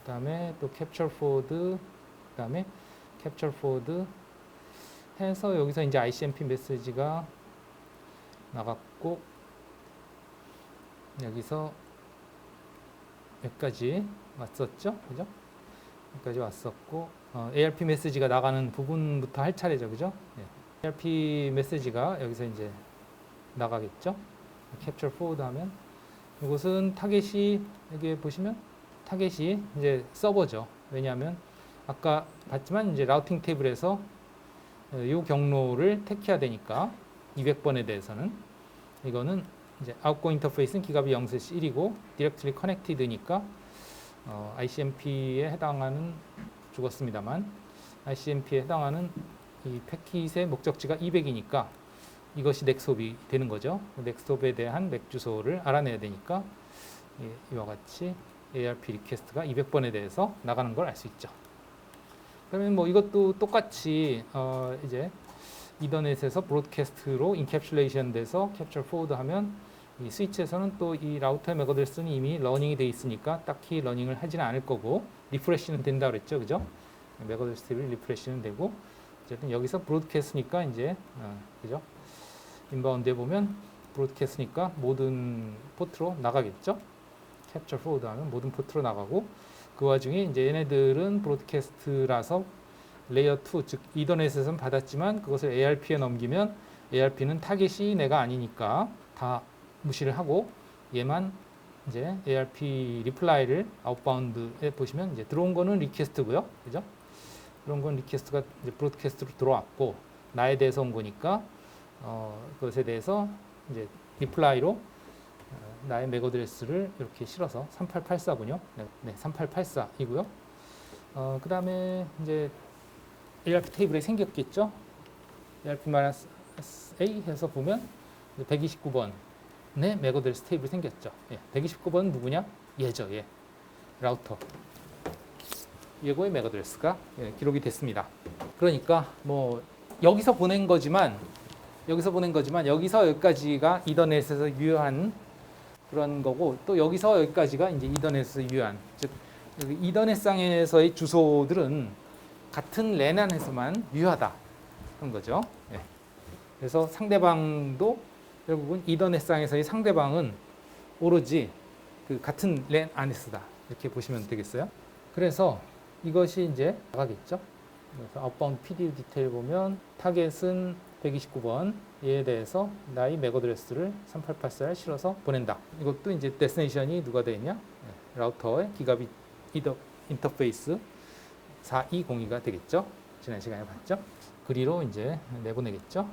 그다음에 또 capture forward, 그다음에 capture forward 해서 여기서 이제 ICMP 메시지가 나갔고 여기서 여기까지 왔었죠, 그죠? 여기까지 왔었고 ARP 메시지가 나가는 부분부터 할 차례죠, 그죠? 예. ARP 메시지가 여기서 이제 나가겠죠. capture forward 하면 이것은 타겟이 여기 보시면 타겟이 이제 서버죠. 왜냐하면 아까 봤지만 이제 라우팅 테이블에서 이 경로를 택해야 되니까 200번에 대해서는 이거는 이제 outgoing 인터페이스는 기갑이 0/1이고 directly connected니까 ICMP에 해당하는 죽었습니다만 ICMP에 해당하는 이 패킷의 목적지가 200이니까 이것이 넥스홉이 되는 거죠. 넥스홉에 대한 맥 주소를 알아내야 되니까 이와 같이 ARP 리퀘스트가 200번에 대해서 나가는 걸 알 수 있죠. 그러면 뭐 이것도 똑같이 이제 이더넷에서 브로드캐스트로 인캡슐레이션 돼서 캡처 포워드 하면 이 스위치에서는 또 이 라우터의 맥 어드레스는 이미 러닝이 돼 있으니까 딱히 러닝을 하지는 않을 거고 리프레시는 된다 그랬죠, 그죠? 맥 어드레스를 리프레시는 되고 어쨌든 여기서 브로드캐스트니까 이제 그죠? 인바운드에 보면 브로드캐스트니까 모든 포트로 나가겠죠. 캡처 포워드 하면 모든 포트로 나가고 그 와중에 이제 얘네들은 브로드캐스트라서 레이어 2, 즉 이더넷에서는 받았지만 그것을 ARP에 넘기면 ARP는 타겟이 내가 아니니까 다 무시를 하고 얘만 이제 ARP 리플라이를 아웃바운드에 보시면 이제 들어온 거는 리퀘스트고요, 그죠? 그런 건 리퀘스트가 이제 브로드캐스트로 들어왔고 나에 대해서 온 거니까 그것에 대해서 이제 리플라이로 나의 맥 어드레스를 이렇게 실어서 3884군요. 네, 3884이고요. 그 다음에 이제 ARP 테이블에 생겼겠죠. ARP-A 해서 보면 129번의 맥 어드레스 테이블이 생겼죠. 예, 129번은 누구냐? 얘죠. 예. 라우터. 얘고의 맥 어드레스가 기록이 됐습니다. 그러니까 뭐 여기서 보낸 거지만 여기서 여기까지가 이더넷에서 유효한 그런 거고 또 여기서 여기까지가 이제 이더넷에서 유효한, 즉 이더넷상에서의 주소들은 같은 랜 안에서만 유효하다 그런 거죠. 예. 그래서 상대방도 결국은 이더넷상에서의 상대방은 오로지 그 같은 랜 안에서다 이렇게 보시면 되겠어요. 그래서 이것이 이제 나가겠죠. 그래서 아웃바운드 PDU 디테일 보면 타겟은 129번에 대해서 나의 맥 어드레스를 3884에 실어서 보낸다. 이것도 이제 데스티네이션이 누가 되냐? 네, 라우터의 기가빗 인터페이스 4202가 되겠죠. 지난 시간에 봤죠. 그리로 이제 내보내겠죠.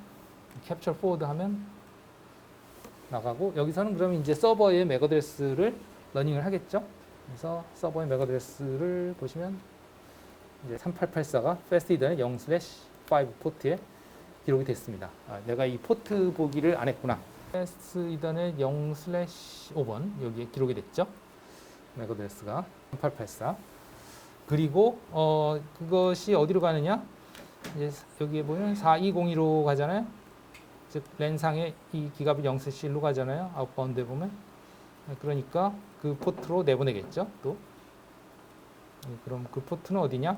캡처 포워드 하면 나가고 여기서는 그럼 이제 서버의 맥 어드레스를 러닝을 하겠죠. 그래서 서버의 맥 어드레스를 보시면 이제 3884가 패스트이더넷 0/5 포트에 기록이 됐습니다. 내가 이 포트 보기를 안 했구나. 패스트이더넷 0/5번 여기에 기록이 됐죠. 맥 어드레스가 3884. 그리고 그것이 어디로 가느냐? 이제 여기에 보면 4202로 가잖아요. 즉 랜상에 이 기가빗 0/1로 가잖아요. 아웃바운드에 보면. 그러니까 그 포트로 내보내겠죠. 또 그럼 그 포트는 어디냐?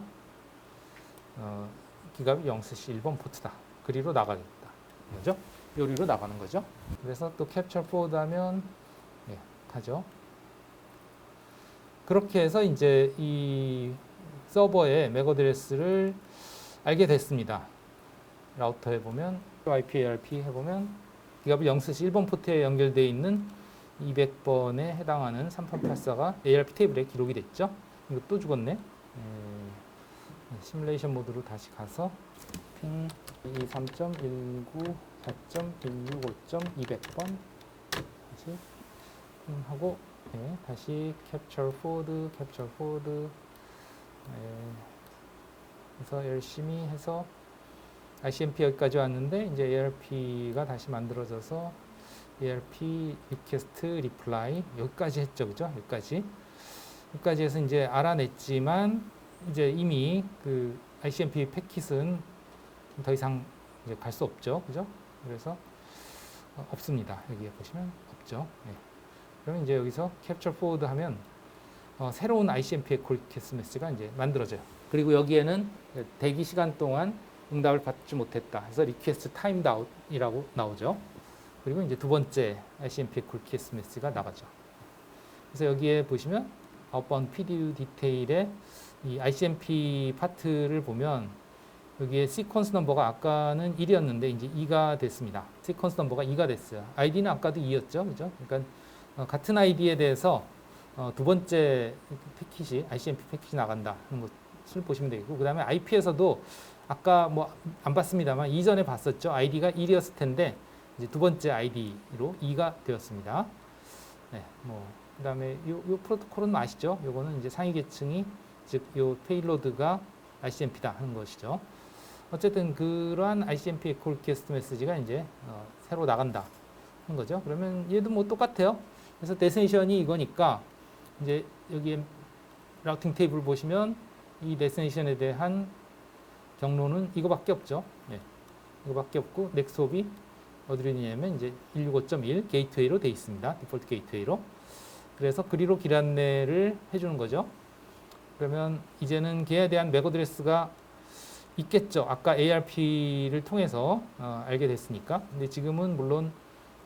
기가빗 0/1번 포트다. 그리로 나가겠다. 그죠? 요리로 나가는 거죠. 그래서 또 캡처 포워드 하면 가죠. 그렇게 해서 이제 이 서버의 맥 어드레스를 알게 됐습니다. 라우터에 보면 IP/ARP 해보면 기가빗 0/1번 포트에 연결되어 있는 200번에 해당하는 3884가 ARP 테이블에 기록이 됐죠. 이거 또 죽었네. 시뮬레이션 모드로 다시 가서 핑 23.19.4.165.200번 다시 핑하고 다시 capture forward 그래서 열심히 해서 ICMP 여기까지 왔는데 이제 ARP가 다시 만들어져서 ARP request reply 여기까지 했죠, 그죠? 여기까지 해서 이제 알아냈지만 이제 이미 그 ICMP 패킷은 더 이상 이제 갈 수 없죠, 그죠? 그래서 없습니다. 여기에 보시면 없죠. 그러면 이제 여기서 capture forward 하면 새로운 ICMP 콜 리퀘스트 메시지가 이제 만들어져요. 그리고 여기에는 대기 시간 동안 응답을 받지 못했다. 그래서 리퀘스트 타임드 아웃이라고 나오죠. 그리고 이제 두 번째 ICMP 콜 리퀘스트 메시지가 나가죠. 그래서 여기에 보시면 아웃바운드 PDU 디테일의 이 ICMP 파트를 보면 여기에 시퀀스 넘버가 아까는 1이었는데 이제 2가 됐습니다. 시퀀스 넘버가 2가 됐어요. 아이디는 아까도 2였죠. 그죠? 그러니까 같은 아이디에 대해서 두 번째 패킷이 ICMP 패킷이 나간다 하는 것을 보시면 되고, 그 다음에 IP에서도 아까 뭐 안 봤습니다만 이전에 봤었죠. 아이디가 1이었을 텐데 이제 두 번째 아이디로 2가 되었습니다. 네, 뭐 그다음에 요 프로토콜은 아시죠? 요거는 이제 상위 계층이 즉 요 페일로드가 ICMP다 하는 것이죠. 어쨌든 그러한 ICMP 콜 리퀘스트 메시지가 이제 새로 나간다 하는 거죠. 그러면 얘도 뭐 똑같아요. 그래서 데스티네이션이 이거니까 이제 여기에 라우팅 테이블 보시면 이 데스티네이션에 대한 경로는 이거밖에 없죠. 네, 이거밖에 없고 넥스홉이 어디로 있냐면 이제 165.1 게이트웨이로 되어 있습니다. 디폴트 게이트웨이로. 그래서 그리로 길 안내를 해주는 거죠. 그러면 이제는 걔에 대한 맥 어드레스가 있겠죠. 아까 ARP를 통해서 알게 됐으니까. 근데 지금은 물론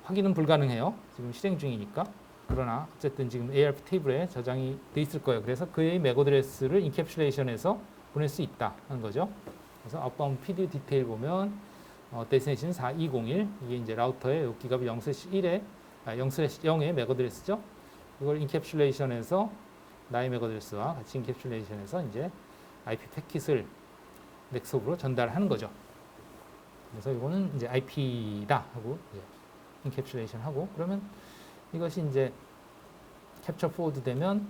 확인은 불가능해요. 지금 실행 중이니까. 그러나 어쨌든 지금 ARP 테이블에 저장이 돼 있을 거예요. 그래서 그의 맥 어드레스를 인캡슐레이션해서 보낼 수 있다 하는 거죠. 그래서 아웃바운드 PD 디테일 보면 데스티네이션 4201 이게 이제 라우터의 기갑 0/1의 0/0의 맥 어드레스죠. 이걸 인캡슐레이션해서 나의 맥 어드레스와 같이 인캡슐레이션해서 이제 IP 패킷을 넥스홉으로 전달하는 거죠. 그래서 이거는 이제 IP다 하고 인캡슐레이션 하고, 그러면 이것이 이제 캡처 포워드 되면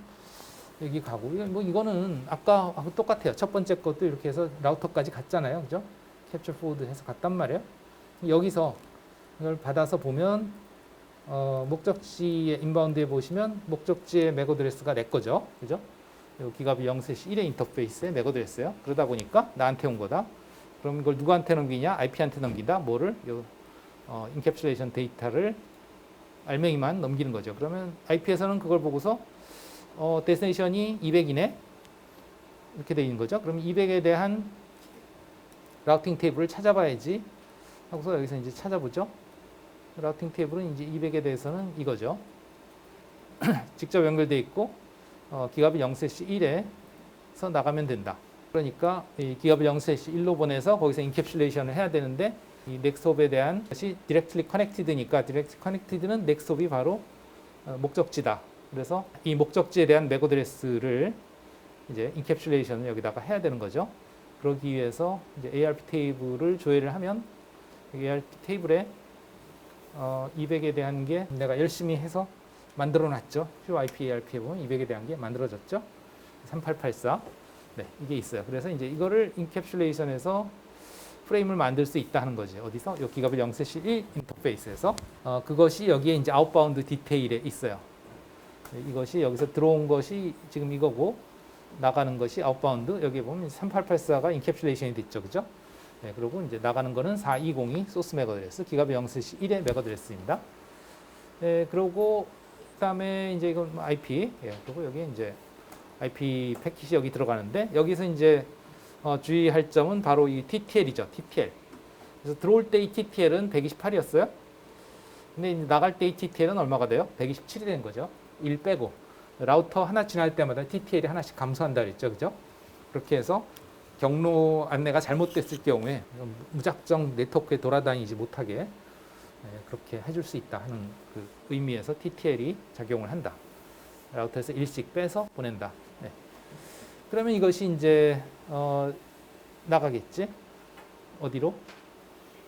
여기 가고, 이거는 아까하고 똑같아요. 첫 번째 것도 이렇게 해서 라우터까지 갔잖아요. 그죠? 캡처 포워드 해서 갔단 말이에요. 여기서 이걸 받아서 보면 목적지의 인바운드에 보시면 목적지의 맥 어드레스가 내 거죠. 그죠? 기갑이 0/1의 인터페이스의 맥 어드레스예요. 그러다 보니까 나한테 온 거다. 그럼 이걸 누구한테 넘기냐? IP한테 넘긴다. 뭐를? 인캡슐레이션 데이터를 알맹이만 넘기는 거죠. 그러면 IP에서는 그걸 보고서 데스티네이션이 200이네. 이렇게 돼 있는 거죠. 그럼 200에 대한 라우팅 테이블을 찾아봐야지 하고서 여기서 이제 찾아보죠. 라우팅 테이블은 이제 200에 대해서는 이거죠. 직접 연결돼 있고 기갑이 0/1에서 나가면 된다. 그러니까 이 기갑을 0/1로 보내서 거기서 인캡슐레이션을 해야 되는데 이 넥스홉에 대한 것이 디렉트리 커넥티드니까 디렉트리 커넥티드는 넥스홉이 바로 목적지다. 그래서 이 목적지에 대한 맥 어드레스를 이제 인캡슐레이션을 여기다가 해야 되는 거죠. 그러기 위해서 이제 ARP 테이블을 조회를 하면 ARP 테이블에 200에 대한 게 내가 열심히 해서 만들어 놨죠. QIP ARP에 보면 200에 대한 게 만들어졌죠. 3884. 네, 이게 있어요. 그래서 이제 이거를 인캡슐레이션해서 프레임을 만들 수 있다 하는 거죠. 어디서? 요 기갑을 0/1 인터페이스에서. 그것이 여기에 이제 아웃바운드 디테일에 있어요. 네, 이것이 여기서 들어온 것이 지금 이거고 나가는 것이 아웃바운드. 여기 보면 3884가 인캡슐레이션이 됐죠. 그죠? 네, 그리고 이제 나가는 거는 4202 소스 맥 어드레스, 기갑이 0/1의 맥 어드레스입니다. 네, 그리고 그다음에 이제 이건 IP. 예, 그리고 여기 이제 IP 패킷이 여기 들어가는데 여기서 이제 주의할 점은 바로 이 TTL이죠. TTL. 그래서 들어올 때 이 TTL은 128이었어요. 근데 이제 나갈 때 이 TTL은 얼마가 돼요? 127이 된 거죠. 1 빼고. 라우터 하나 지날 때마다 TTL이 하나씩 감소한다 그랬죠. 그죠? 그렇게 해서 경로 안내가 잘못됐을 경우에 무작정 네트워크에 돌아다니지 못하게 그렇게 해줄 수 있다 하는 그 의미에서 TTL이 작용을 한다. 라우터에서 일씩 빼서 보낸다. 네. 그러면 이것이 이제 나가겠지. 어디로?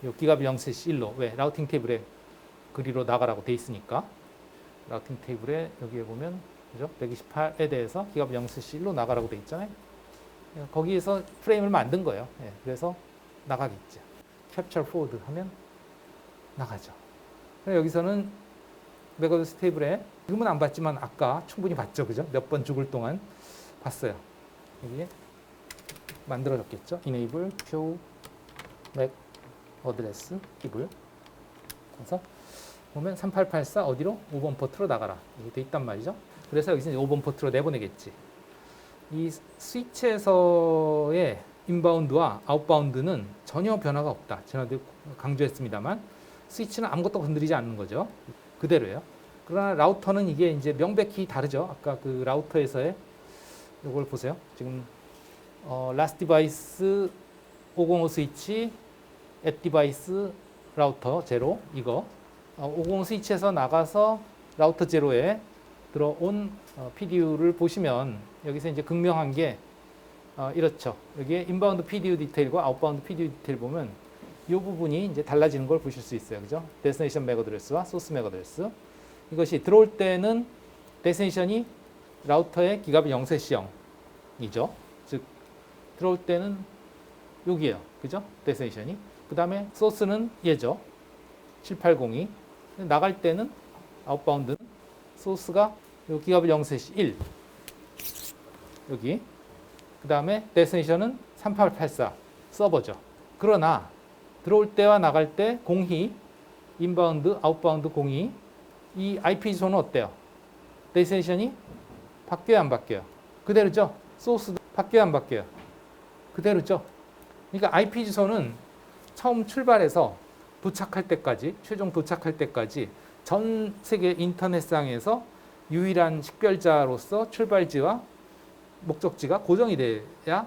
요 기갑 0/1로. 왜? 라우팅 테이블에 그리로 나가라고 돼 있으니까. 라우팅 테이블에 여기에 보면 그죠? 128에 대해서 기갑 0/1로 나가라고 돼 있잖아요. 거기에서 프레임을 만든 거예요. 네. 그래서 나가겠죠. 캡처 포워드 하면 나가죠. 여기서는 맥 어드레스 테이블에 지금은 안 봤지만 아까 충분히 봤죠. 그죠? 몇 번 죽을 동안 봤어요. 여기에 만들어졌겠죠. enable show 맥 어드레스 기블. 그래서 보면 3884 어디로? 5번 포트로 나가라. 이게 돼 있단 말이죠. 그래서 여기서 이제 5번 포트로 내보내겠지. 이 스위치에서의 인바운드와 아웃바운드는 전혀 변화가 없다. 지난주에 강조했습니다만 스위치는 아무것도 건드리지 않는 거죠. 그대로예요. 그러나 라우터는 이게 이제 명백히 다르죠. 아까 그 라우터에서의 이걸 보세요. 지금 last device 505 스위치, at device 라우터 제로 이거 505 스위치에서 나가서 라우터 제로에 들어온 PDU를 보시면 여기서 이제 극명한 게 이렇죠. 여기에 인바운드 PDU 디테일과 아웃바운드 PDU 디테일 보면 이 부분이 이제 달라지는 걸 보실 수 있어요. 그죠? 데스티네이션 맥 어드레스와 소스 맥 어드레스. 이것이 들어올 때는 데스티네이션이 라우터의 기가빗 0/0이죠. 즉 들어올 때는 여기에요. 그죠? 데스티네이션이. 그 다음에 소스는 얘죠. 7802. 나갈 때는 아웃바운드는 소스가 요 기가빗 0/1 여기. 그 다음에 데스티네이션은 3884 서버죠. 그러나 들어올 때와 나갈 때 공히 인바운드, 아웃바운드 공히 이 IP 주소는 어때요? 데스티네이션이 바뀌어요, 안 바뀌어요? 그대로죠. 소스도 바뀌어요, 안 바뀌어요? 그대로죠. 그러니까 IP 주소는 처음 출발해서 도착할 때까지, 최종 도착할 때까지 전 세계 인터넷상에서 유일한 식별자로서 출발지와 목적지가 고정이 돼야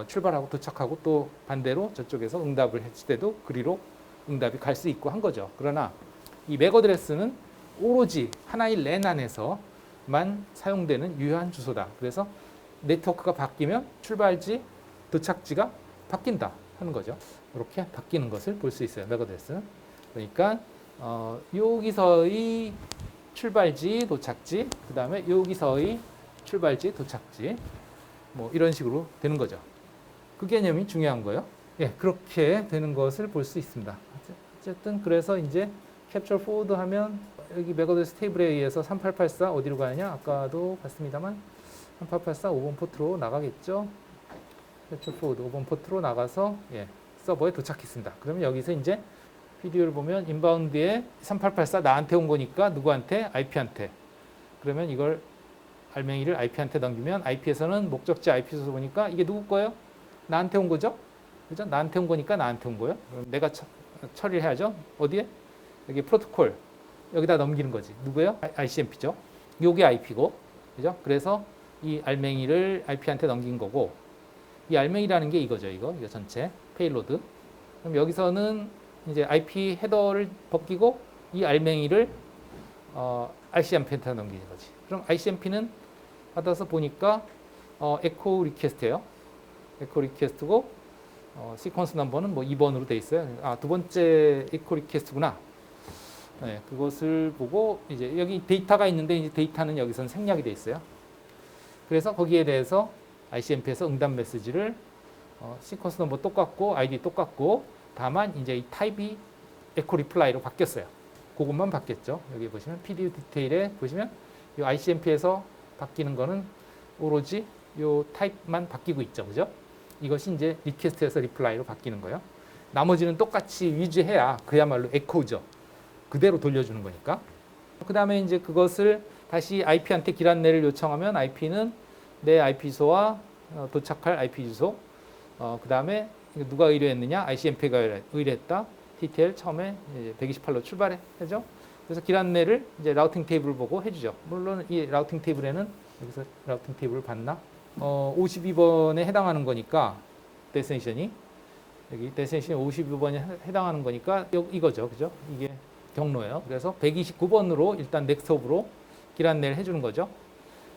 출발하고 도착하고 또 반대로 저쪽에서 응답을 했을 때도 그리로 응답이 갈 수 있고 한 거죠. 그러나 이 맥 어드레스는 오로지 하나의 랜 안에서만 사용되는 유효한 주소다. 그래서 네트워크가 바뀌면 출발지, 도착지가 바뀐다 하는 거죠. 이렇게 바뀌는 것을 볼 수 있어요. 맥 어드레스는. 그러니까 여기서의 출발지, 도착지, 그 다음에 여기서의 출발지, 도착지, 뭐 이런 식으로 되는 거죠. 그 개념이 중요한 거예요. 예, 그렇게 되는 것을 볼 수 있습니다. 어쨌든 그래서 이제 캡처 포워드 하면 여기 맥 어드레스 테이블에 의해서 3884 어디로 가느냐? 아까도 봤습니다만 3884 5번 포트로 나가겠죠. 캡처 포워드 5번 포트로 나가서 예, 서버에 도착했습니다. 그러면 여기서 이제 비디오를 보면 인바운드에 3884 나한테 온 거니까 누구한테? IP한테. 그러면 이걸 알맹이를 IP한테 넘기면 IP에서는 목적지 IP 주소 보니까 이게 누구 거예요? 나한테 온 거죠? 그죠? 나한테 온 거니까 나한테 온 거예요. 그럼 내가 처리를 해야죠. 어디에? 여기 프로토콜. 여기다 넘기는 거지. 누구예요? ICMP죠. 요게 IP고. 그죠? 그래서 이 알맹이를 IP한테 넘긴 거고 이 알맹이라는 게 이거죠. 이거 전체 페일로드. 그럼 여기서는 이제 IP 헤더를 벗기고 이 알맹이를 ICMP한테 넘기는 거지. 그럼 ICMP는 받아서 보니까 에코 리퀘스트예요. 에코 리퀘스트고 시퀀스 넘버는 뭐 2번으로 돼 있어요. 아, 두 번째 에코 리퀘스트구나. 네, 그것을 보고 이제 여기 데이터가 있는데 이제 데이터는 여기서는 생략이 돼 있어요. 그래서 거기에 대해서 ICMP에서 응답 메시지를 시퀀스 넘버 똑같고 아이디 똑같고 다만 이제 이 타입이 에코 리플라이로 바뀌었어요. 그것만 바뀌었죠. 여기 보시면 PDU 디테일에 보시면 이 ICMP에서 바뀌는 거는 오로지 요 타입만 바뀌고 있죠. 그죠? 이것이 이제 리퀘스트에서 리플라이로 바뀌는 거예요. 나머지는 똑같이 유지해야 그야말로 에코죠. 그대로 돌려주는 거니까. 그 다음에 이제 그것을 다시 IP한테 길 안내를 요청하면 IP는 내 IP 주소와 도착할 IP 주소, 그 다음에 누가 의뢰했느냐? ICMP가 의뢰했다. TTL 처음에 128로 출발해죠. 그래서 길 안내를 이제 라우팅 테이블을 보고 해주죠. 물론 이 라우팅 테이블에는 여기서 라우팅 테이블을 봤나? 52번에 해당하는 거니까 데스티네이션이 여기 데스티네이션이 52번에 해당하는 거니까 이거죠, 그죠? 이게 경로예요. 그래서 129번으로 일단 넥스트업으로 길 안내를 해주는 거죠.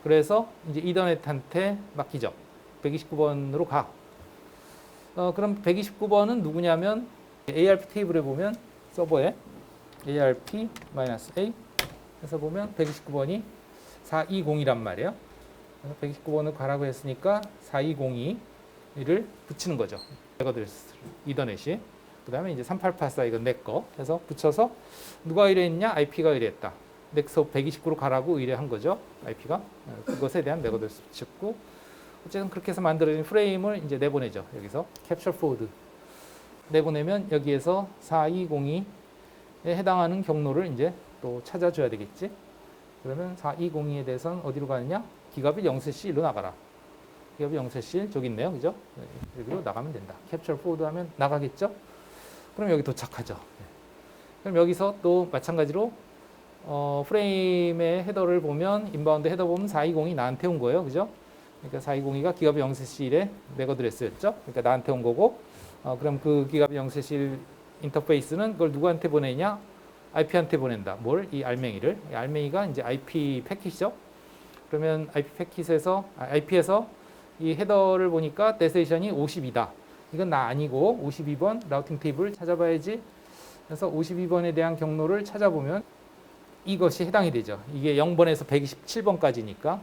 그래서 이제 이더넷한테 맡기죠. 129번으로 가. 그럼 129번은 누구냐면 ARP 테이블에 보면 서버에 ARP-A 해서 보면 129번이 420이란 말이에요. 그래서 129번을 가라고 했으니까 4202를 붙이는 거죠. 어드레스 이더넷이. 그 다음에 이제 3884 이건 내 거 해서 붙여서 누가 의뢰했냐? IP가 의뢰했다. 넥스트 129로 가라고 의뢰한 거죠. IP가. 그것에 대한 맥 어드레스 붙였고 어쨌든 그렇게 해서 만들어진 프레임을 이제 내보내죠. 여기서 캡처 포워드 내보내면 여기에서 4202에 해당하는 경로를 이제 또 찾아줘야 되겠지. 그러면 4202에 대해서는 어디로 가느냐? 기가빗 0셋1로 나가라. 기가빗 0셋1 저기 있네요. 그죠? 여기로 나가면 된다. 캡처 포워드 하면 나가겠죠? 그럼 여기 도착하죠. 그럼 여기서 또 마찬가지로 프레임의 헤더를 보면 인바운드 헤더 보면 4202 나한테 온 거예요. 그죠? 그러니까 4202가 기가빗 0셋1의 맥 어드레스였죠. 그러니까 나한테 온 거고 그럼 그 기가빗 0셋1 인터페이스는 그걸 누구한테 보내냐? IP한테 보낸다. 뭘? 이 알맹이를. 이 알맹이가 이제 IP 패킷이죠. 그러면 IP 패킷에서 IP에서 이 헤더를 보니까 데스티네이션이 52다. 이건 나 아니고 52번 라우팅 테이블 찾아봐야지. 그래서 52번에 대한 경로를 찾아보면 이것이 해당이 되죠. 이게 0번에서 127번까지니까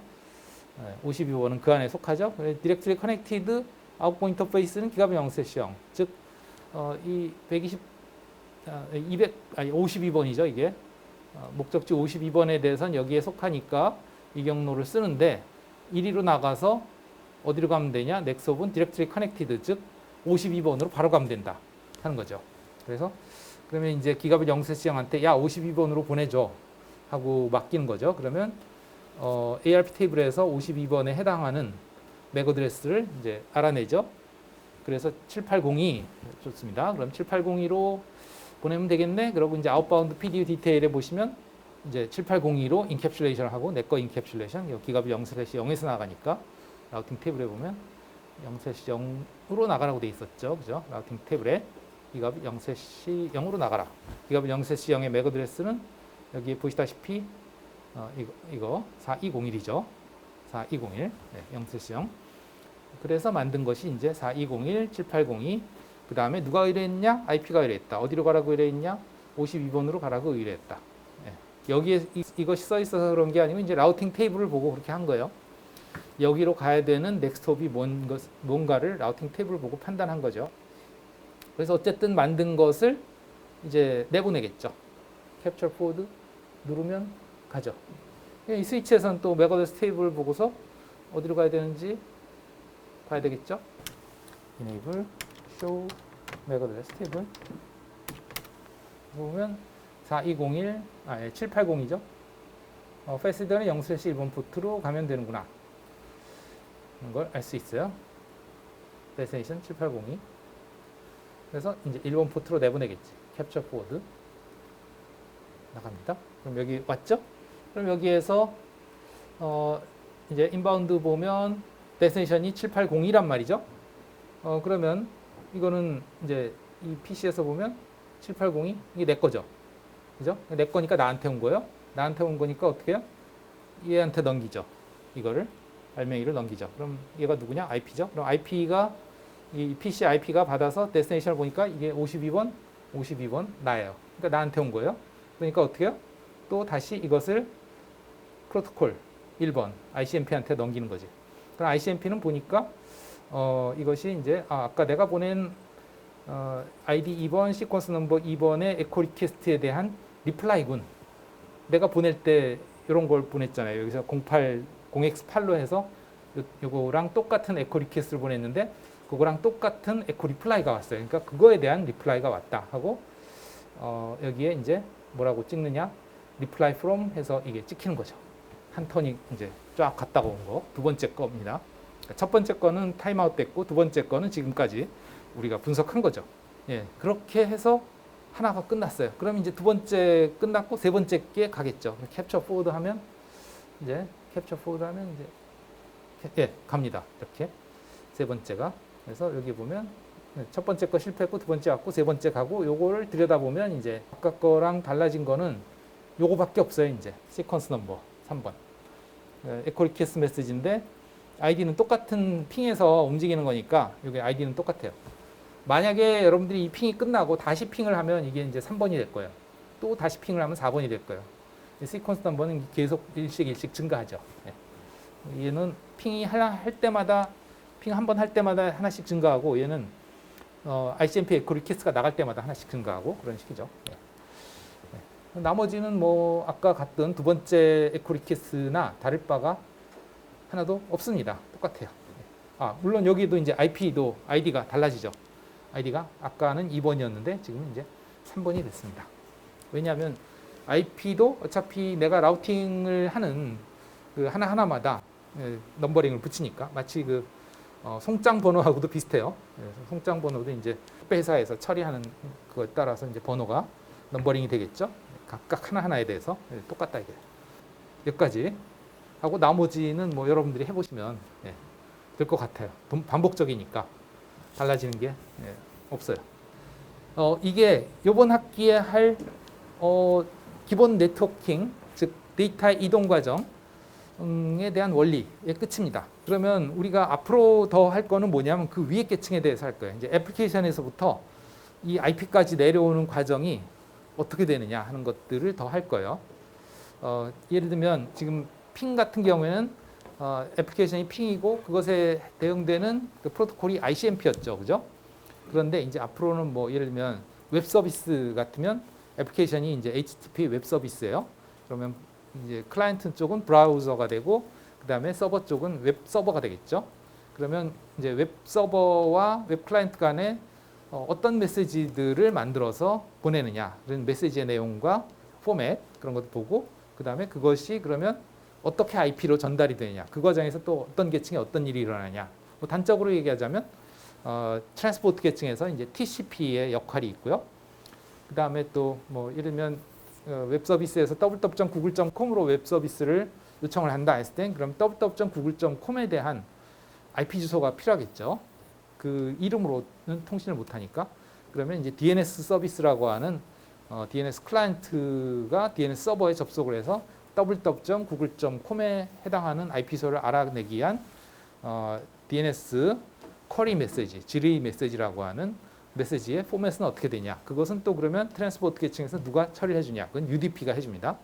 52번은 그 안에 속하죠. 디렉트리 커넥티드 아웃고 인터페이스는 기가빗 0셋0. 즉, 이 52번이죠. 이게 목적지 52번에 대해서는 여기에 속하니까 이 경로를 쓰는데 1위로 나가서 어디로 가면 되냐? 넥스트 오브는 디렉트리 커넥티드, 즉 52번으로 바로 가면 된다 하는 거죠. 그래서 그러면 이제 기가빗 0셋0한테 야 52번으로 보내줘 하고 맡기는 거죠. 그러면 ARP 테이블에서 52번에 해당하는 맥 어드레스를 이제 알아내죠. 그래서 7802 좋습니다. 그럼 7802로 보내면 되겠네. 그러고 이제 아웃바운드 PDU 디테일에 보시면 이제 7802로 인캡슐레이션을 하고 내 거 인캡슐레이션 기가빗 0/0에서 나가니까 라우팅 테이블에 보면 0/0으로 나가라고 돼 있었죠. 그죠? 라우팅 테이블에 기가빗 0/0으로 나가라. 기가빗 0/0의 맥 어드레스는 여기 보시다시피 이거 4201이죠. 4201 0/0. 그래서 만든 것이 이제 4201 7802. 그 다음에 누가 의뢰했냐? IP가 의뢰했다. 어디로 가라고 의뢰했냐? 52번으로 가라고 의뢰했다. 여기에 이것이 써 있어서 그런 게 아니고 이제 라우팅 테이블을 보고 그렇게 한 거예요. 여기로 가야 되는 넥스트홉이 뭔가를 라우팅 테이블을 보고 판단한 거죠. 그래서 어쨌든 만든 것을 이제 내보내겠죠. 캡처 포워드 누르면 가죠. 이 스위치에서는 또 맥 어드레스 테이블을 보고서 어디로 가야 되는지 봐야 되겠죠. enable show 맥 어드레스 테이블 보면 4201 7802죠. 패스드는 0/1번 포트로 가면 되는구나. 그런 걸 알 수 있어요. 데스티네이션 7802. 그래서 이제 1번 포트로 내보내겠지. 캡처 포워드 나갑니다. 그럼 여기 왔죠? 그럼 여기에서 이제 인바운드 보면 데스티네이션이 7802란 말이죠. 그러면 이거는 이제 이 PC에서 보면 7802 이게 내 거죠. 그죠? 내 거니까 나한테 온 거예요. 나한테 온 거니까 어떻게 해요? 얘한테 넘기죠. 이거를 알맹이를 넘기죠. 그럼 얘가 누구냐? IP죠. 그럼 IP가 이 PC IP가 받아서 데스티네이션을 보니까 이게 52번 나예요. 그러니까 나한테 온 거예요. 그러니까 어떻게 해요? 또 다시 이것을 프로토콜 1번 ICMP한테 넘기는 거지. 그럼 ICMP는 보니까 이것이 이제 아까 내가 보낸 ID 2번, 시퀀스 넘버 2번의 에코 리퀘스트에 대한 리플라이군. 내가 보낼 때 이런 걸 보냈잖아요. 여기서 0x8로 해서 요거랑 똑같은 에코 리퀘스트를 보냈는데 그거랑 똑같은 에코 리플라이가 왔어요. 그러니까 그거에 대한 리플라이가 왔다 하고 여기에 이제 뭐라고 찍느냐? 리플라이 from 해서 이게 찍히는 거죠. 한 턴이 이제 쫙 갔다가 온 거. 두 번째 겁니다. 첫 번째 거는 타임아웃 됐고 두 번째 거는 지금까지 우리가 분석한 거죠. 예, 그렇게 해서 하나가 끝났어요. 그럼 이제 두 번째 끝났고 세 번째 게 가겠죠. 캡처 포워드 하면 이제 갑니다. 이렇게 세 번째가. 그래서 여기 보면 첫 번째 거 실패했고 두 번째 왔고 세 번째 가고 요거를 들여다보면 이제 아까 거랑 달라진 거는 요거밖에 없어요. 이제 시퀀스 넘버 3번. 에코 리퀘스트 메시지인데 아이디는 똑같은 핑에서 움직이는 거니까 여기 아이디는 똑같아요. 만약에 여러분들이 이 핑이 끝나고 다시 핑을 하면 이게 이제 3번이 될 거예요. 또 다시 핑을 하면 4번이 될 거예요. 시퀀스 넘버는 계속 일씩 증가하죠. 얘는 핑이 할 때마다 핑 한 번 할 때마다 하나씩 증가하고 얘는 ICMP 에코 리퀘스트가 나갈 때마다 하나씩 증가하고 그런 식이죠. 나머지는 뭐 아까 갔던 두 번째 에코 리퀘스트나 다를 바가 하나도 없습니다. 똑같아요. 물론 여기도 이제 IP도 ID가 달라지죠. ID가 아까는 2번이었는데 지금은 이제 3번이 됐습니다. 왜냐하면 IP도 어차피 내가 라우팅을 하는 그 하나하나마다 넘버링을 붙이니까 마치 그 송장 번호하고도 비슷해요. 그래서 송장 번호도 이제 회사에서 처리하는 그거에 따라서 이제 번호가 넘버링이 되겠죠. 각각 하나하나에 대해서 똑같다 이게. 여기까지 하고 나머지는 뭐 여러분들이 해보시면 될 것 같아요. 반복적이니까 달라지는 게 없어요. 이게 이번 학기에 할 기본 네트워킹, 즉 데이터 이동 과정에 대한 원리의 끝입니다. 그러면 우리가 앞으로 더 할 거는 뭐냐면 그 위에 계층에 대해서 할 거예요. 이제 애플리케이션에서부터 이 IP까지 내려오는 과정이 어떻게 되느냐 하는 것들을 더 할 거예요. 예를 들면 지금 핑 같은 경우에는 애플리케이션이 핑이고 그것에 대응되는 그 프로토콜이 ICMP였죠, 그죠? 그런데 이제 앞으로는 뭐 예를 들면 웹 서비스 같으면 애플리케이션이 이제 HTTP 웹 서비스예요. 그러면 이제 클라이언트 쪽은 브라우저가 되고 그다음에 서버 쪽은 웹 서버가 되겠죠. 그러면 이제 웹 서버와 웹 클라이언트 간에 어떤 메시지들을 만들어서 보내느냐 그런 메시지의 내용과 포맷 그런 것도 보고 그다음에 그것이 그러면 어떻게 IP로 전달이 되느냐 그 과정에서 또 어떤 계층에 어떤 일이 일어나냐 뭐 단적으로 얘기하자면 트랜스포트 계층에서 이제 TCP의 역할이 있고요. 그다음에 또 뭐 예를 들면 웹 서비스에서 www.google.com으로 웹 서비스를 요청을 한다 했을 땐 그럼 www.google.com에 대한 IP 주소가 필요하겠죠. 그 이름으로는 통신을 못 하니까 그러면 이제 DNS 서비스라고 하는 DNS 클라이언트가 DNS 서버에 접속을 해서 www.google.com에 해당하는 IP소를 알아내기 위한 DNS 쿼리 메시지, 질의 메시지라고 하는 메시지의 포맷은 어떻게 되냐? 그것은 또 그러면 트랜스포트 계층에서 누가 처리해 주냐? 그건 UDP가 해줍니다.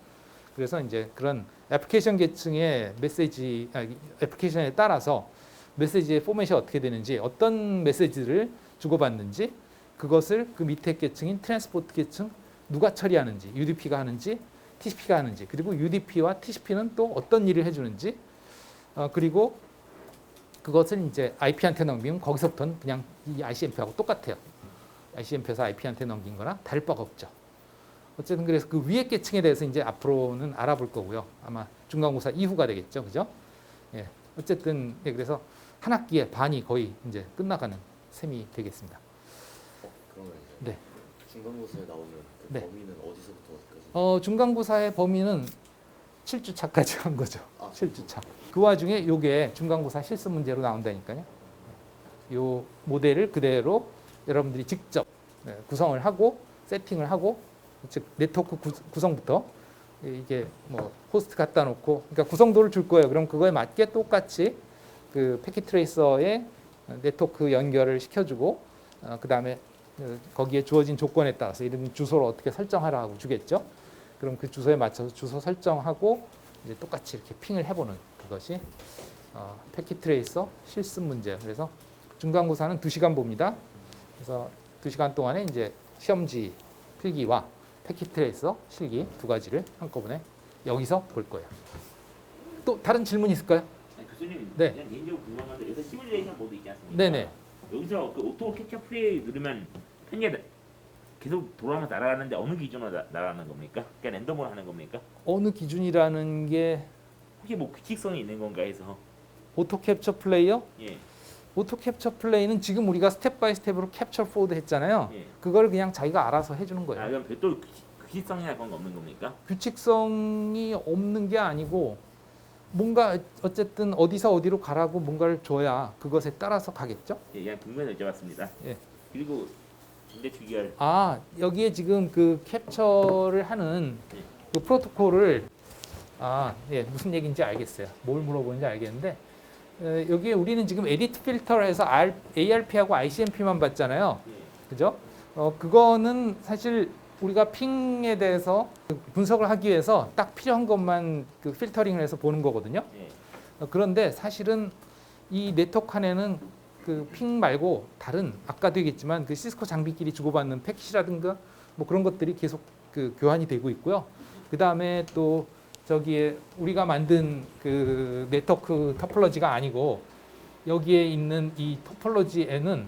그래서 이제 그런 애플리케이션 계층의 메시지, 애플리케이션에 따라서 메시지의 포맷이 어떻게 되는지, 어떤 메시지를 주고받는지, 그것을 그 밑에 계층인 트랜스포트 계층 누가 처리하는지, UDP가 하는지, TCP가 하는지, 그리고 UDP와 TCP는 또 어떤 일을 해주는지, 그리고 그것을 이제 IP한테 넘기면 거기서부터는 그냥 이 ICMP하고 똑같아요. ICMP에서 IP한테 넘긴 거나 다를 바가 없죠. 어쨌든 그래서 그 위에 계층에 대해서 이제 앞으로는 알아볼 거고요. 아마 중간고사 이후가 되겠죠. 그죠? 예. 어쨌든 예, 그래서 한 학기에 반이 거의 이제 끝나가는 셈이 되겠습니다. 그러면 네. 중간고사에 나오는 그 네. 범위는 어디서부터 어디까지? 중간고사의 범위는 7주차까지 한 거죠. 7주차. 그 와중에 요게 중간고사 실습 문제로 나온다니까요. 요 모델을 그대로 여러분들이 직접 구성을 하고 세팅을 하고 즉 네트워크 구성부터 이게 뭐 호스트 갖다 놓고 그러니까 구성도를 줄 거예요. 그럼 그거에 맞게 똑같이 그 패킷 트레이서에 네트워크 연결을 시켜주고 그 다음에 거기에 주어진 조건에 따라서 이런 주소를 어떻게 설정하라고 주겠죠. 그럼 그 주소에 맞춰서 주소 설정하고 이제 똑같이 이렇게 핑을 해보는 그것이 패킷 트레이서 실습 문제. 그래서 중간고사는 2시간 봅니다. 그래서 2시간 동안에 이제 시험지 필기와 패킷 트레이서 실기 두 가지를 한꺼번에 여기서 볼 거예요. 또 다른 질문 있을까요? 교수님, 네. 그냥 개인적으로 궁금한 건데 여기서 시뮬레이션 모드 있지 않습니까? 네네. 여기서 그 오토 캡처 플레이 누르면 펜이 계속 돌아가면서 날아가는데 어느 기준으로 날아가는 겁니까? 그냥 랜덤으로 하는 겁니까? 어느 기준이라는 게 혹시 뭐 규칙성이 있는 건가 해서. 오토 캡처 플레이요? 예. 오토 캡처 플레이는 지금 우리가 스텝 바이 스텝으로 캡처 포드 했잖아요. 예. 그걸 그냥 자기가 알아서 해주는 거예요. 그럼 별도로 규칙성이나 그런 거 없는 겁니까? 규칙성이 없는 게 아니고 뭔가 어쨌든 어디서 어디로 가라고 뭔가를 줘야 그것에 따라서 가겠죠. 예, 그냥 궁금해서 여쭤봤습니다. 예. 그리고 근데 주기열 여기에 지금 그 캡처를 하는 그 프로토콜을 예, 무슨 얘기인지 알겠어요. 뭘 물어보는지 알겠는데 여기에 우리는 지금 에디트 필터를 해서 ARP하고 ICMP만 봤잖아요. 그죠? 그거는 사실 우리가 핑에 대해서 분석을 하기 위해서 딱 필요한 것만 그 필터링을 해서 보는 거거든요. 예. 그런데 사실은 이 네트워크 안에는 그 핑 말고 다른 아까도 얘기했지만 그 시스코 장비끼리 주고받는 패킷이라든가 뭐 그런 것들이 계속 그 교환이 되고 있고요. 그 다음에 또 저기에 우리가 만든 그 네트워크 토폴로지가 아니고 여기에 있는 이 토폴로지에는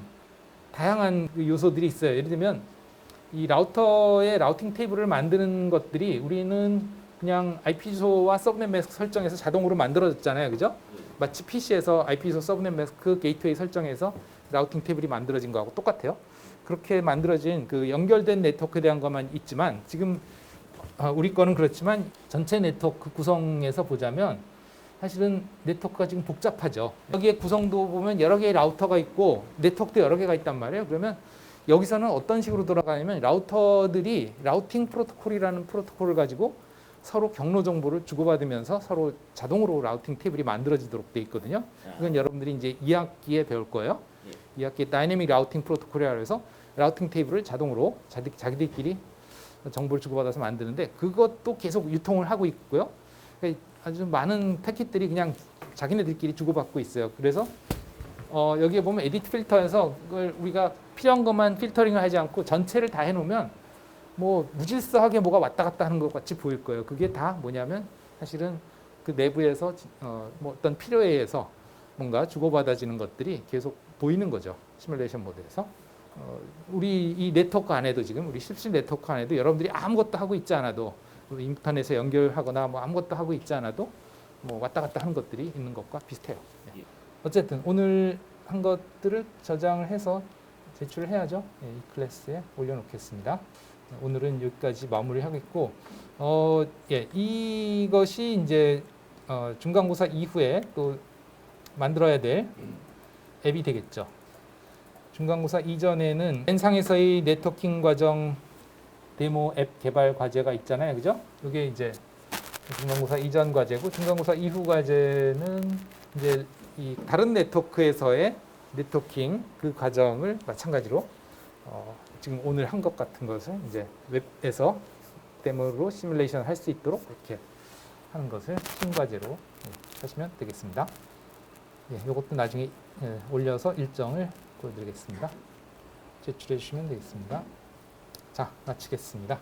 다양한 그 요소들이 있어요. 예를 들면 이 라우터의 라우팅 테이블을 만드는 것들이 우리는 그냥 IP 주소와 서브넷 매스크 설정해서 자동으로 만들어졌잖아요. 그죠? 마치 PC에서 IP 주소 서브넷 매스크 게이트웨이 설정해서 라우팅 테이블이 만들어진 거하고 똑같아요. 그렇게 만들어진 그 연결된 네트워크에 대한 것만 있지만 지금 우리 거는 그렇지만 전체 네트워크 구성에서 보자면 사실은 네트워크가 지금 복잡하죠. 여기에 구성도 보면 여러 개의 라우터가 있고 네트워크도 여러 개가 있단 말이에요. 그러면 여기서는 어떤 식으로 돌아가냐면 라우터들이 라우팅 프로토콜이라는 프로토콜을 가지고 서로 경로 정보를 주고받으면서 서로 자동으로 라우팅 테이블이 만들어지도록 돼 있거든요. 이건 여러분들이 이제 2학기에 배울 거예요. 2학기 다이내믹 라우팅 프로토콜이라고 해서 라우팅 테이블을 자동으로 자기들끼리 정보를 주고받아서 만드는데 그것도 계속 유통을 하고 있고요. 그러니까 아주 많은 패킷들이 그냥 자기네들끼리 주고받고 있어요. 그래서 여기에 보면 에디트 필터에서 그걸 우리가 필요한 것만 필터링을 하지 않고 전체를 다 해놓으면 뭐 무질서하게 뭐가 왔다 갔다 하는 것 같이 보일 거예요. 그게 다 뭐냐면 사실은 그 내부에서 뭐 어떤 필요에 의해서 뭔가 주고받아지는 것들이 계속 보이는 거죠. 시뮬레이션 모드에서. 우리 이 네트워크 안에도 지금 우리 실시 네트워크 안에도 여러분들이 아무것도 하고 있지 않아도 인터넷에 연결하거나 뭐 아무것도 하고 있지 않아도 뭐 왔다 갔다 하는 것들이 있는 것과 비슷해요. 네. 어쨌든 오늘 한 것들을 저장을 해서 제출을 해야죠. 네, 이 클래스에 올려놓겠습니다. 오늘은 여기까지 마무리하겠고, 이것이 이제 중간고사 이후에 또 만들어야 될 앱이 되겠죠. 중간고사 이전에는 N상에서의 네트워킹 과정 데모 앱 개발 과제가 있잖아요. 그죠? 이게 이제 중간고사 이전 과제고 중간고사 이후 과제는 이제 이 다른 네트워크에서의 네트워킹 그 과정을 마찬가지로 지금 오늘 한 것 같은 것을 이제 웹에서 데모로 시뮬레이션 할 수 있도록 그렇게 하는 것을 신과제로 하시면 되겠습니다. 이것도 나중에 올려서 일정을 보여드리겠습니다. 제출해 주시면 되겠습니다. 자, 마치겠습니다.